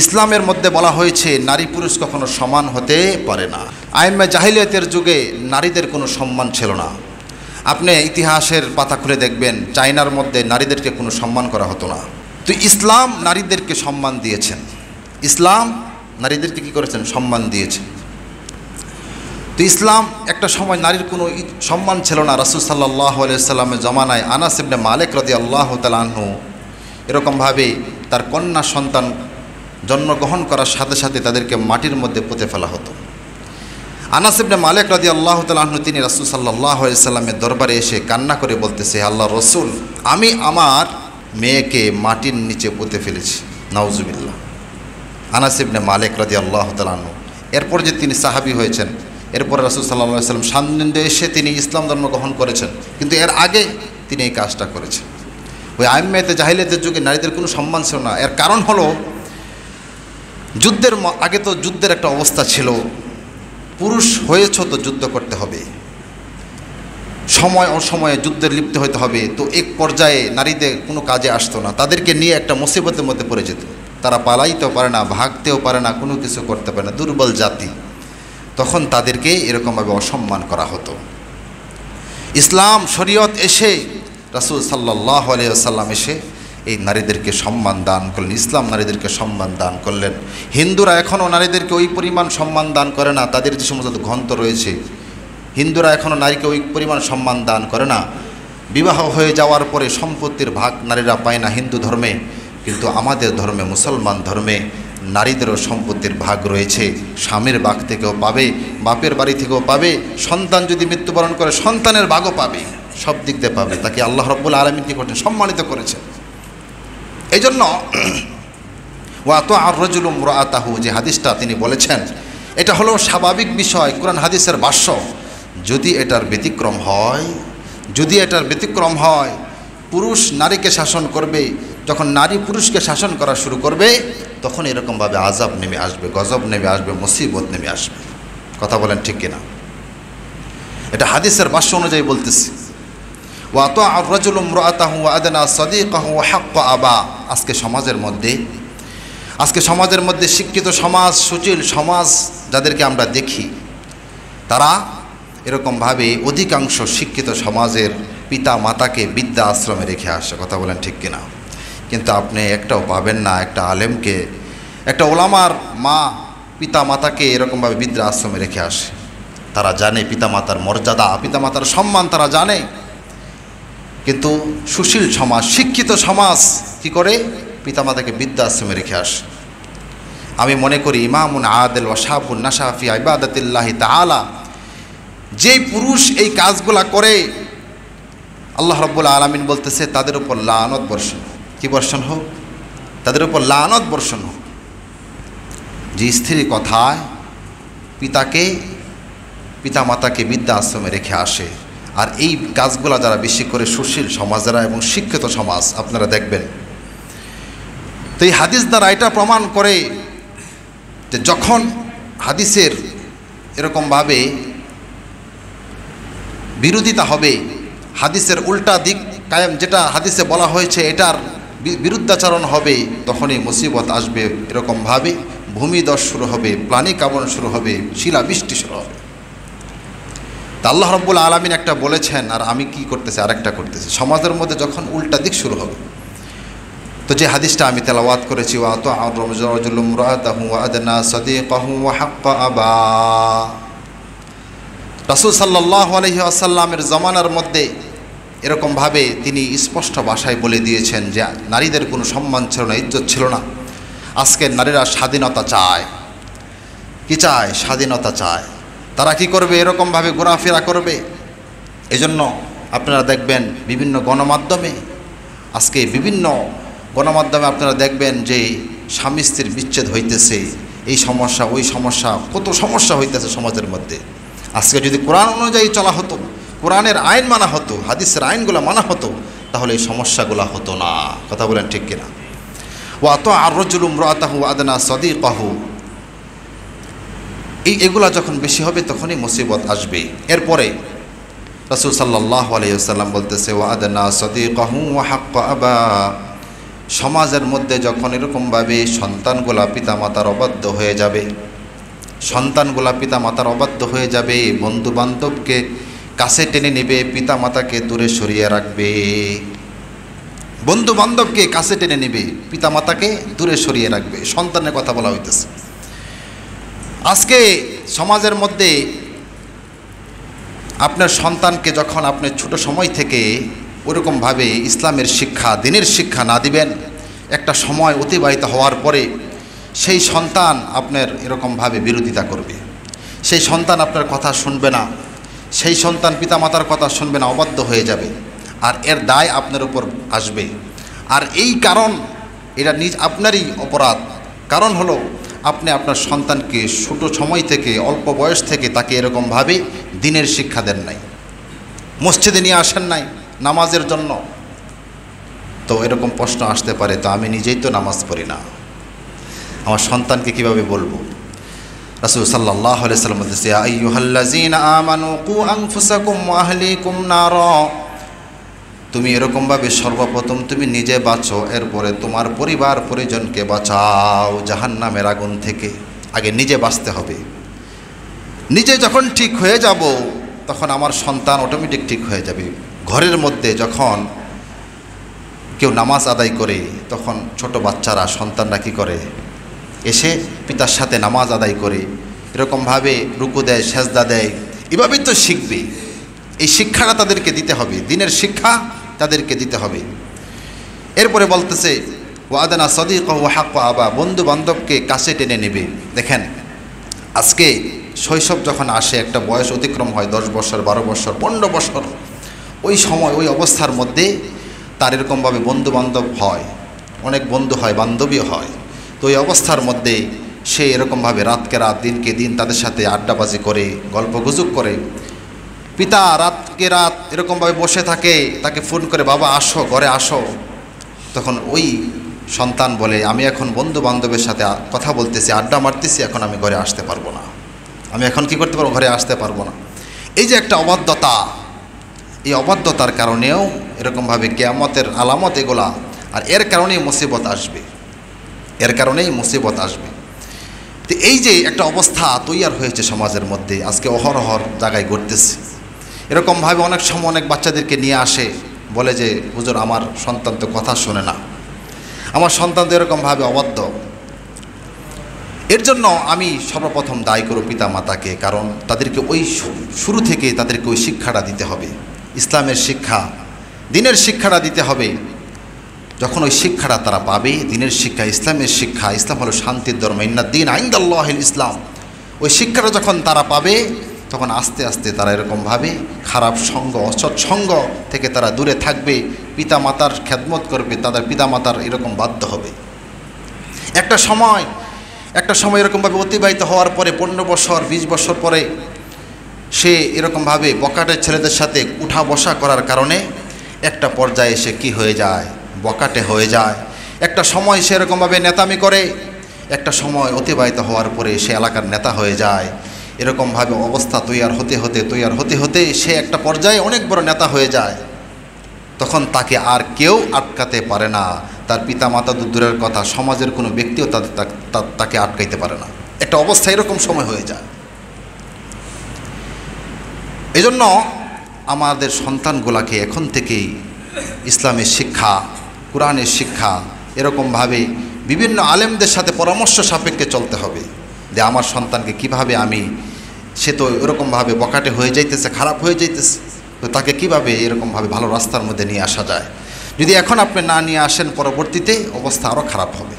ইসলামের মধ্যে বলা হয়েছে নারী পুরুষ কখনো সমান হতে পারে না। আইম্মে জাহিলিয়াতের যুগে নারীদের কোনো সম্মান ছিল না। আপনি ইতিহাসের পাতা খুলে দেখবেন চায়নার মধ্যে নারীদেরকে কোনো সম্মান করা হতো না। তো ইসলাম নারীদেরকে সম্মান দিয়েছেন। ইসলাম নারীদেরকে কী করেছেন? সম্মান দিয়েছেন। তো ইসলাম একটা সময় নারীর কোনো সম্মান ছিল না। রাসূল সাল্লাল্লাহু আলাইহি সাল্লামের জমানায় আনাস ইবনে মালিক রাদিয়াল্লাহু তাআলা আনহু এরকমভাবে তার কন্যা সন্তান জন্মগ্রহণ করার সাথে সাথে তাদেরকে মাটির মধ্যে পুঁতে ফেলা হতো। আনাস ইবনে মালিক রাদিয়াল্লাহু তাআলা আনহু তিনি রাসূল সাল্লাল্লাহু আলাইহি সাল্লামের দরবারে এসে কান্না করে বলতেছে, আল্লাহ রসুল, আমি আমার মেয়েকে মাটির নিচে পুঁতে ফেলেছি। নাউজুবিল্লাহ। আনাস ইবনে মালিক রাদিয়াল্লাহু তাআলা আনহু এরপর যে তিনি সাহাবী হয়েছেন, এরপরে রাসূল সাল্লাল্লাহু আলাইহি সাল্লাম সান্নিধ্যে এসে তিনি ইসলাম ধর্ম গ্রহণ করেছেন, কিন্তু এর আগে তিনি এই কাজটা করেছেন। ওই আইম্মাতে জাহিলিয়াতের যুগে নারীদের কোনো সম্মান ছিল না। এর কারণ হলো যুদ্ধের আগে তো যুদ্ধের একটা অবস্থা ছিল, পুরুষ হয়েছ তো যুদ্ধ করতে হবে, সময় অসময়ে যুদ্ধে লিপ্ত হতে হবে। তো এক পর্যায়ে নারীদের কোনো কাজে আসতো না, তাদেরকে নিয়ে একটা মুসিবতের মধ্যে পড়ে যেত। তারা পালাইতেও পারে না, ভাগতেও পারে না, কোনো কিছু করতে পারে না, দুর্বল জাতি। তখন তাদেরকে এরকমভাবে অসম্মান করা হতো। ইসলাম শরীয়ত এসে রাসূল সাল্লাল্লাহু আলাইহি ওয়াসাল্লাম এসে এই নারীদেরকে সম্মান দান করলেন। ইসলাম নারীদেরকে সম্মান দান করলেন। হিন্দুরা এখনও নারীদেরকে ওই পরিমাণ সম্মান দান করে না। তাদের যে সমস্ত গ্রন্থ রয়েছে, হিন্দুরা এখনও নারীকে ওই পরিমাণ সম্মান দান করে না। বিবাহ হয়ে যাওয়ার পরে সম্পত্তির ভাগ নারীরা পায় না হিন্দু ধর্মে, কিন্তু আমাদের ধর্মে, মুসলমান ধর্মে নারীদেরও সম্পত্তির ভাগ রয়েছে। স্বামীর ভাগ থেকেও পাবে, বাপের বাড়ি থেকেও পাবে, সন্তান যদি মৃত্যুবরণ করে সন্তানের ভাগও পাবে, সব দিক দিয়ে পাবে। তাকে আল্লাহ রাব্বুল আলামিন কি করছেন? সম্মানিত করেছেন। এই জন্য ওয়াতুআ আর-রাজুলু ইমরাআতাহু যে হাদিসটা তিনি বলেছেন, এটা হলো স্বাভাবিক বিষয়, কোরআন হাদিসের ভাষ্য। যদি এটার ব্যতিক্রম হয়, পুরুষ নারীকে শাসন করবে, যখন নারী পুরুষকে শাসন করা শুরু করবে, তখন এরকমভাবে আযাব নেমে আসবে, গজব নেমে আসবে, মুসিবত নেমে আসবে। কথা বলেন ঠিক কিনা? এটা হাদিসের ভাষ্য অনুযায়ী বলতেছি। ওয়াতুআ আর-রাজুলু ইমরাআতাহু ওয়া আদনা সাদীকাহু ওয়া হাক্কা আবা। আজকে সমাজের মধ্যে শিক্ষিত সমাজ, সুশীল সমাজ যাদেরকে আমরা দেখি, তারা এরকমভাবে অধিকাংশ শিক্ষিত সমাজের পিতা মাতাকে বৃদ্ধা আশ্রমে রেখে আসে। কথা বলেন ঠিক কিনা? কিন্তু আপনি একটাও পাবেন না একটা আলেমকে, একটা ওলামার মা পিতা মাতাকে এরকমভাবে বৃদ্ধা আশ্রমে রেখে আসে। তারা জানে পিতামাতার মর্যাদা, পিতামাতার সম্মান তারা জানে। কিন্তু সুশীল সমাজ, শিক্ষিত সমাজ কি করে? পিতামাতাকে বৃদ্ধা আশ্রমে রেখে আসে। আমি মনে করি ইমামুন আদিল ওয়া শাবুন নাশা ফি ইবাদাতিল্লাহি তাআলা, যেই পুরুষ এই কাজগুলা করে, আল্লাহ রাব্বুল আলামিন বলতেছে তাদের উপর লানত বর্ষণ। কি বর্ষণ হোক? তাদের উপর লানত বর্ষণ হোক। যে স্ত্রীর কথায় পিতামাতাকে বৃদ্ধা আশ্রমে রেখে আসে, আর এই কাজগুলা যারা বেশি করে সুশীল সমাজেরা এবং শিক্ষিত সমাজ, আপনারা দেখবেন। তো এই হাদিস দ্বারা এটা প্রমাণ করে যে যখন হাদিসের এরকমভাবে বিরোধিতা হবে, হাদিসের উল্টা দিক কায়েম, যেটা হাদিসে বলা হয়েছে এটার বিরুদ্ধাচরণ হবে, তখনই মুসিবত আসবে। এরকমভাবে ভূমিধস শুরু হবে, প্লানি কাবন শুরু হবে, শিলাবৃষ্টি শুরু হবে। তা আল্লাহ রাব্বুল আলামিন একটা বলেছেন, আর আমি কি করতেছি? আরেকটা করতেছি। সমাজের মধ্যে যখন উল্টা দিক শুরু হবে, তো যে হাদিসটা আমি তেলাওয়াত করেছি, ওয়াতুআ আর-রাজুলু ইমরাআতাহু ওয়া আদনা সাদীকাহু ওয়া হাক্কা আবা, রাসূল সাল্লাল্লাহু আলাইহি ওয়াসাল্লামের জমানার মধ্যে এরকমভাবে তিনি স্পষ্ট ভাষায় বলে দিয়েছেন যে নারীদের কোনো সম্মান ছিল না, ইজ্জত ছিল না। আজকের নারীরা স্বাধীনতা চায়। কি চায়? স্বাধীনতা চায়। তারা কি করবে? এরকমভাবে ঘোরাফেরা করবে। এজন্য আপনারা দেখবেন বিভিন্ন গণমাধ্যমে আপনারা দেখবেন যে স্বামী স্ত্রীর বিচ্ছেদ হইতেছে, এই সমস্যা ওই সমস্যা, কত সমস্যা হইতেছে সমাজের মধ্যে। আজকে যদি কোরআন অনুযায়ী চলা হতো, কোরআনের আইন মানা হতো, হাদিসের আইনগুলো মানা হতো, তাহলে এই সমস্যাগুলো হতো না। কথা বলেন ঠিক কিনা? ওয়াতুআ আর-রাজুলু ইমরাআতাহু ওয়া আদনা সাদীকাহু, এগুলা যখন বেশি হবে তখনই মুসিবত আসবে। এরপরে রাসূল সাল্লাল্লাহু আলাইহি ওয়াসাল্লাম বলতেছে ওয়া আদনা সাদীকাহু ওয়া হাক্কা আবা, সমাজের মধ্যে যখন এরকমভাবে সন্তানগুলা পিতামাতার অবাধ্য হয়ে যাবে, সন্তানগুলা পিতামাতার অবাধ্য হয়ে যাবে, বন্ধুবান্ধবকে কাছে টেনে নেবে, পিতামাতাকে দূরে সরিয়ে রাখবে, বন্ধুবান্ধবকে কাছে টেনে নেবে, পিতামাতাকে দূরে সরিয়ে রাখবে, সন্তানের কথা বলা হইতেছে। আজকে সমাজের মধ্যে আপনার সন্তানকে যখন আপনি ছোট সময় থেকে ওরকমভাবে ইসলামের শিক্ষা, দ্বীনের শিক্ষা না দিবেন, একটা সময় অতিবাহিত হওয়ার পরে সেই সন্তান আপনার এরকমভাবে বিরোধিতা করবে, সেই সন্তান আপনার কথা শুনবে না, সেই সন্তান পিতামাতার কথা শুনবে না, অবাধ্য হয়ে যাবে, আর এর দায় আপনার উপর আসবে। আর এই কারণ, এটা আপনারই অপরাধ। কারণ হলো আপনি আপনার সন্তানকে ছোট সময় থেকে, অল্প বয়স থেকে তাকে এরকমভাবে দ্বীনের শিক্ষা দেন নাই, মসজিদে নিয়ে আসেন নাই নামাজের জন্য। তো এরকম প্রশ্ন আসতে পারে, তো আমি নিজেই তো নামাজ পড়ি না, আমার সন্তানকে কিভাবে বলবো? রাসূল সাল্লাল্লাহু আলাইহি ওয়াসাল্লাম বলতেছে, ইয়া আইয়ুহাল্লাযীনা আমানু কু আনফুসাকুম ওয়া আহলিকুম নারা, তুমি এরকমভাবে সর্বপ্রথম তুমি নিজে বাঁচো, এরপরে তোমার পরিবার পরিজনকে বাঁচাও জাহান্নামের আগুন থেকে। আগে নিজে বাঁচতে হবে। নিজে যখন ঠিক হয়ে যাব তখন আমার সন্তান অটোমেটিক ঠিক হয়ে যাবে। ঘরের মধ্যে যখন কেউ নামাজ আদায় করে তখন ছোট বাচ্চারা, সন্তানরা কী করে? এসে পিতার সাথে নামাজ আদায় করে, এরকমভাবে রুকু দেয়, সেজদা দেয়, এভাবেই তো শিখবে। এই শিক্ষাটা তাদেরকে দিতে হবে, দ্বীনের শিক্ষা তাদেরকে দিতে হবে। এরপরে বলতেছে ওয়াদানা সদিকাহু হাক্কা আবা, বন্ধু বান্ধবকে কাছে টেনে নেবে। দেখেন আজকে শৈশব যখন আসে, একটা বয়স অতিক্রম হয়, 10 বছর, 12 বছর, 15 বছর, ওই সময় ওই অবস্থার মধ্যে তার এরকমভাবে বন্ধু বান্ধব হয়, অনেক বন্ধু হয়, বান্ধবীও হয়। তো ওই অবস্থার মধ্যে সে এরকমভাবে রাতকে রাত, দিনকে দিন তাদের সাথে আড্ডাবাজি করে, গল্প গুজব করে। পিতা রাতকে রাত এরকমভাবে বসে থাকে, তাকে ফোন করে, বাবা আসো, ঘরে আসো। তখন ওই সন্তান বলে, আমি এখন বন্ধু বান্ধবের সাথে কথা বলতেছি, আড্ডা মারতেছি, এখন আমি ঘরে আসতে পারবো না, আমি এখন কি করতে পারবো? ঘরে আসতে পারবো না। এই যে একটা অবাধ্যতা, এই অবাধ্যতার কারণেও এরকমভাবে কিয়ামতের আলামত এগুলা, আর এর কারণেই মুসিবত আসবে, এর কারণেই মুসিবত আসবে। তো এই যে একটা অবস্থা তৈয়ার হয়েছে সমাজের মধ্যে, আজকে অহরহর জায়গায় ঘটতেছে। এরকমভাবে অনেক সময় অনেক বাচ্চাদেরকে নিয়ে আসে, বলে যে হুজুর আমার সন্তান তো কথা শোনে না, আমার সন্তান তো এরকমভাবে অবাধ্য। এর জন্য আমি সর্বপ্রথম দায়ী করব পিতা মাতাকে, কারণ তাদেরকে ওই শুরু থেকে তাদেরকে ওই শিক্ষাটা দিতে হবে, ইসলামের শিক্ষা, দ্বীনের শিক্ষাটা দিতে হবে। যখন ওই শিক্ষাটা তারা পাবে, দ্বীনের শিক্ষা, ইসলামের শিক্ষা, ইসলাম হলো শান্তির ধর্ম, ইন্নাদ-দীন ইনদাল্লাহিল ইসলাম, ওই শিক্ষাটা যখন তারা পাবে তখন আস্তে আস্তে তারা এরকমভাবে খারাপ সঙ্গ, অসৎ সঙ্গ থেকে তারা দূরে থাকবে, পিতা মাতার খেদমত করবে, তাদের পিতা মাতার এরকম বাধ্য হবে। একটা সময় এরকমভাবে অতিবাহিত হওয়ার পরে 15 বছর 20 বছর পরে সে এরকমভাবে বকাটে ছেলেদের সাথে উঠা বসা করার কারণে একটা পর্যায়ে সে কি হয়ে যায়? বকাটে হয়ে যায়। একটা সময় সে এরকমভাবে নেতামি করে, একটা সময় অতিবাহিত হওয়ার পরে সে এলাকার নেতা হয়ে যায়। এরকমভাবে অবস্থা তৈয়ার হতে হতে সে একটা পর্যায়ে অনেক বড় নেতা হয়ে যায়। তখন তাকে আর কেউ আটকাতে পারে না, তার পিতা মাতা দূরের কথা, সমাজের কোনো ব্যক্তিও তাকে আটকাইতে পারে না। একটা অবস্থা এরকম সময় হয়ে যায়। এজন্য আমাদের সন্তানগুলাকে এখন থেকেই ইসলামের শিক্ষা, কোরআনের শিক্ষা, এরকমভাবে বিভিন্ন আলেমদের সাথে পরামর্শ সাপেক্ষে চলতে হবে যে আমার সন্তানকে কিভাবে সে তো এরকমভাবে বকাটে হয়ে যাইতেছে, খারাপ হয়ে যাইতেছে, তো তাকে কিভাবে এরকমভাবে ভালো রাস্তার মধ্যে নিয়ে আসা যায়। যদি এখন আপনি না নিয়ে আসেন, পরবর্তীতে অবস্থা আরও খারাপ হবে।